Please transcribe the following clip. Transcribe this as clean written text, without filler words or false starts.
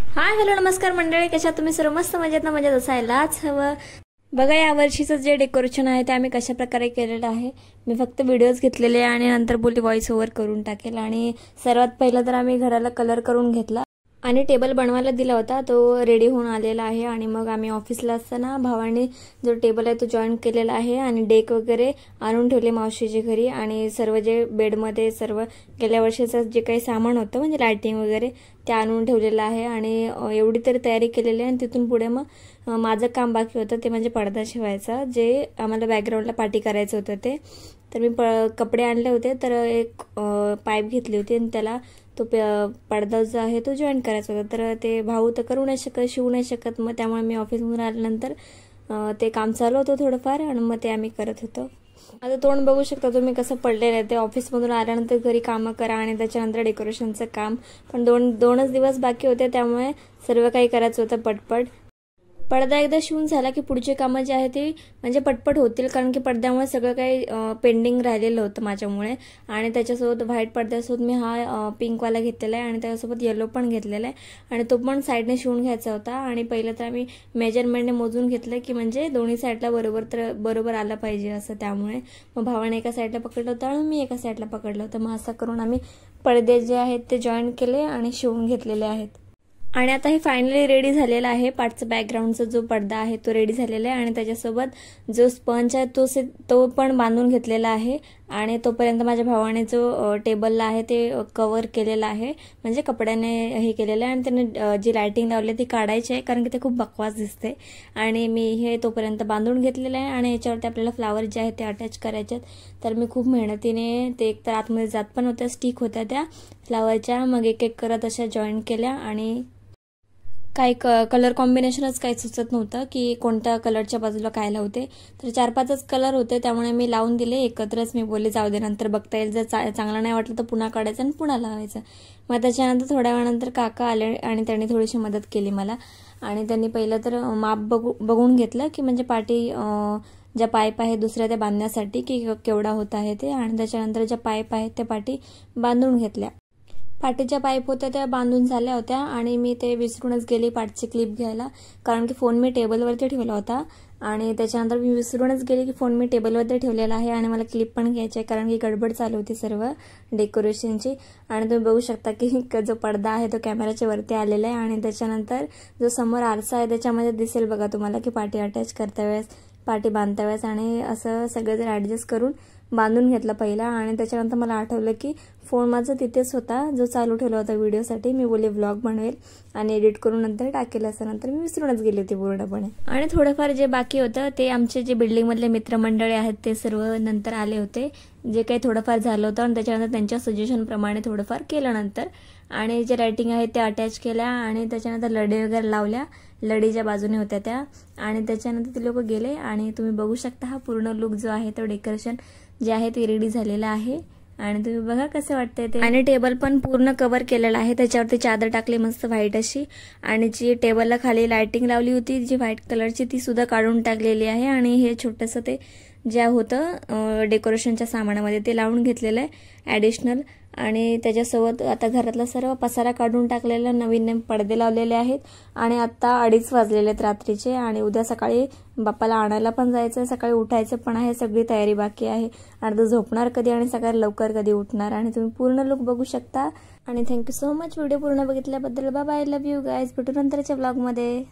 Hi hello नमस्कार मंडळी, कशा तुम्ही सर्व? मस्त मजेत ना? मजेत असायलाच हवं. बघा या वर्षीचं जे डेकोरेशन आहे ते आम्ही कशा प्रकारे केलेलं आहे. मी फक्त व्हिडिओज घेतलेले आणि नंतर बोलली व्हॉइस ओव्हर करून टाकेल. आणि सर्वात पहिलं तर आम्ही घराला कलर करून घेतला आणि टेबल बनवायला दिला होता, तो रेडी होऊन आलेला आहे. आणि मग आम्ही ऑफिसला असताना भावाने जो टेबल आहे तो जॉईन केलेला आहे आणि डेक वगैरे आणून ठेवले मावशीच्या घरी. आणि सर्व जे बेडमध्ये सर्व गेल्या वर्षीचं जे काही सामान होतं म्हणजे लाइटिंग वगैरे ते आणून ठेवलेलं आहे. आणि एवढी तरी तयारी केलेली आहे. आणि तिथून पुढे मग माझं काम बाकी होतं ते म्हणजे पडदा शिवायचा, जे आम्हाला बॅकग्राऊंडला पार्टी करायचं होतं ते. तर मी कपडे आणले होते, तर एक पाईप घेतली होती आणि त्याला तो पडदा जो आहे तो जॉईन करायचा होता. तर ते भाऊ तर करू नाही शकत, शिवू नाही शकत. मग त्यामुळे मी ऑफिसमधून आल्यानंतर ते काम चालू होतं थोडंफार आणि मग ते आम्ही करत होतो. आता तोंड बघू शकता तुम्ही कसं पडलेलं आहे. ते ऑफिसमधून आल्यानंतर घरी कामं करा आणि त्याच्यानंतर डेकोरेशनचं काम. पण दोनच दिवस बाकी होते, त्यामुळे सर्व काही करायचं होतं पटपट. पडदा एकदा शिवून झाला की पुढची कामं जी आहे ती म्हणजे पटपट होतील, कारण की पडद्यामुळे सगळं काही पेंडिंग राहिलेलं होतं माझ्यामुळे. आणि त्याच्यासोबत व्हाईट पडद्यासोबत मी हा पिंकवाला घेतलेला आहे आणि त्याच्यासोबत येलो पण घेतलेला आहे आणि तो पण साईडने शिवून घ्यायचा होता. आणि पहिलं तर आम्ही मेजरमेंटने मोजून घेतलं की म्हणजे दोन्ही साईडला बरोबर आला पाहिजे असं. त्यामुळे मग भावाने एका साईडला पकडलं होतं आणि मी एका साईडला पकडलं होतं. मग असं करून आम्ही पडदे जे आहेत ते जॉईन केले आणि शिवून घेतलेले आहेत. आणि आता हे फायनली रेडी झालेला आहे. पाठचा बॅकग्राऊंडचा जो पडदा आहे तो रेडी झालेला आहे आणि त्याच्यासोबत जो स्पंज आहे तो पण बांधून घेतलेला आहे. आणि तोपर्यंत माझ्या भावाने जो टेबलला आहे ते कव्हर केलेला आहे, म्हणजे कपड्याने हे केलेलं आहे. आणि त्याने जी लाइटिंग लावली ती काढायची आहे, कारण की ते खूप बकवास दिसते. आणि मी हे तोपर्यंत बांधून घेतलेलं आहे. आणि याच्यावरती आपल्याला फ्लावर जे आहे ते अटॅच करायचे आहेत. तर मी खूप मेहनतीने ते एक तर आतमध्ये जात पण होत्या, स्टिक होत्या त्या फ्लावरच्या. मग एक एक करत अशा जॉईन केल्या. आणि काही कलर कॉम्बिनेशनच काही सुचत नव्हतं की कोणत्या कलरच्या बाजूला काय लावते. तर 4-5च कलर होते, त्यामुळे मी लावून दिले एकत्रच. मी बोलले जाऊ दे, नंतर बघता येईल, जर चांगलं नाही वाटलं तर पुन्हा काढायचं आणि पुन्हा लावायचं. मग त्याच्यानंतर थोड्या वेळानंतर काका आले आणि त्यांनी थोडीशी मदत केली मला. आणि त्यांनी पहिलं तर माप बघून घेतलं की म्हणजे पाठी ज्या पाईप आहे दुसऱ्या त्या बांधण्यासाठी की केवढा होत आहे ते. आणि त्याच्यानंतर ज्या पाईप आहेत त्या पाठी बांधून घेतल्या. पाठीच्या पाईप होत्या त्या बांधून झाल्या होत्या आणि मी ते विसरूनच गेली पाठची क्लिप घ्यायला, कारण की फोन मी टेबलवरती ठेवला होता. आणि त्याच्यानंतर मी विसरूनच गेली की फोन मी टेबलवरती ठेवलेला आहे आणि मला क्लिप पण घ्यायची आहे, कारण की गडबड चालू होती सर्व डेकोरेशनची. आणि तुम्ही बघू शकता की जो पडदा आहे तो कॅमेऱ्याच्या वरती आलेला आहे. आणि त्याच्यानंतर जो समोर आरसा आहे त्याच्यामध्ये दिसेल बघा तुम्हाला की पाठी अटॅच करता वेळेस, पाठी बांधता वेळेस. आणि असं सगळं जर ॲडजस्ट करून बांधून घेतलं पहिला. आणि त्याच्यानंतर मला आठवलं की फोन माझा तिथेच होता जो चालू ठेवला होता व्हिडिओसाठी. मी बोलले व्लॉग बनवेल आणि एडिट करून नंतर टाकेल, असं नंतर मी विसरूनच गेली होती पूर्णपणे. आणि थोडंफार जे बाकी होतं ते आमचे जे बिल्डिंगमधले मित्रमंडळी आहेत ते सर्व नंतर आले होते, जे काही थोडंफार झालं होतं. आणि त्याच्यानंतर त्यांच्या सजेशनप्रमाणे थोडंफार केलं नंतर. आणि जे लाइटिंग आहे ते अटॅच केल्या आणि त्याच्यानंतर लडी वगैरे लावल्या, लडीच्या बाजूने होत्या त्या. आणि त्याच्यानंतर ते लोक गेले. आणि तुम्ही बघू शकता हा पूर्ण लुक जो आहे तो डेकोरेशन जे आहे ते रेडी झालेलं आहे. आणि तुम्ही बघा कसं वाटतंय ते. आणि टेबल पण पूर्ण कव्हर केलेला आहे, त्याच्यावरती चादर टाकली मस्त व्हाईट अशी. आणि जी टेबलला खाली लाइटिंग लावली होती जी व्हाईट कलरची ती सुद्धा काढून टाकलेली आहे. आणि हे छोटंसं ते जे होतं डेकोरेशनच्या सामानामध्ये ते लावून घेतलेलं आहे ॲडिशनल. आणि त्याच्यासोबत आता घरातला सर्व पसारा काढून टाकलेला, नवीन पडदे लावलेले आहेत. आणि आता 2:30 वाजलेले आहेत रात्रीचे. आणि उद्या सकाळी बाप्पाला आणायला पण जायचं आहे, सकाळी उठायचं पण आहे, सगळी तयारी बाकी आहे. आणि तो झोपणार कधी आणि सकाळी लवकर कधी उठणार. आणि तुम्ही पूर्ण लुक बघू शकता. आणि थँक्यू सो मच व्हिडिओ पूर्ण बघितल्याबद्दल. Bye bye, love you guys. भेटू नंतरच्या व्लॉगमध्ये.